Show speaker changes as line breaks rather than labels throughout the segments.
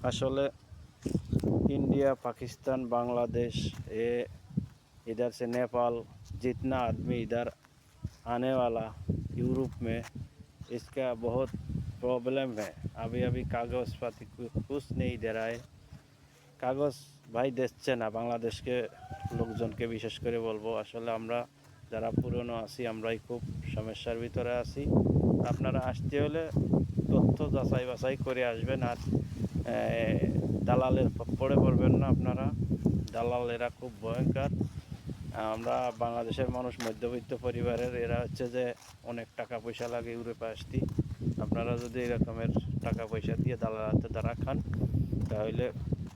আসলে इंडिया पाकिस्तान बांग्लादेश ये इधर से नेपाल जितना आदमी इधर आने वाला यूरोप में इसका बहुत प्रॉब्लम है। अभी अभी कागज़ पाती कुछ नहीं दे रहा है। কাগজ ভাই দিচ্ছে না বাংলাদেশকে লোকজনকে, বিশেষ করে বলবো আসলে আমরা যারা পুরনো আছি আমরাই খুব সমস্যার ভিতরে আছি। আপনারা আসতে হলে তথ্য যাচাই বাছাই করে আসবেন, আর দালালের পড়ে পড়বেন না আপনারা। দালালেরা খুব ভয়ঙ্কর। আমরা বাংলাদেশের মানুষ মধ্যবিত্ত পরিবারের, এরা হচ্ছে যে অনেক টাকা পয়সা লাগে ইউরোপে আসতে। আপনারা যদি এরকমের টাকা পয়সা দিয়ে দালাল হাতে দ্বারা খান তাহলে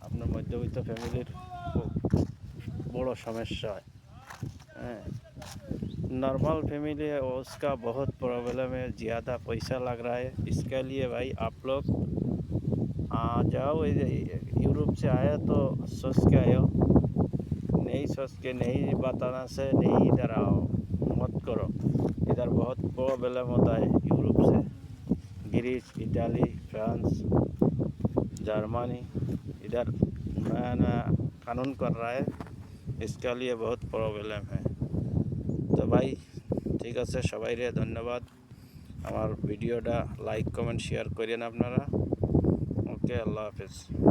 আপনার मध्यवित्त फैमिलीर खूब बड़ो समस्या है। नॉर्मल फैमिली है उसका बहुत प्रॉब्लम है, ज़्यादा पैसा लग रहा है। इसके लिए भाई आप लोग आ जाओ, यूरोप से आए तो सोच के आए, नहीं सोच के नहीं बताना से नहीं इधर आओ, मत करो। इधर बहुत प्रॉब्लम होता है यूरोप से। ग्रीस, इटाली, फ्रांस, जर्मनी इधर नया नया कानून कर रहा है, इसके लिए बहुत प्रॉब्लम है। तो भाई ठीक है, सबाई रे धन्यवाद। हमार भिडियोटा लाइक कमेंट शेयर करें अपनारा। ओके, अल्लाह हाफिज़।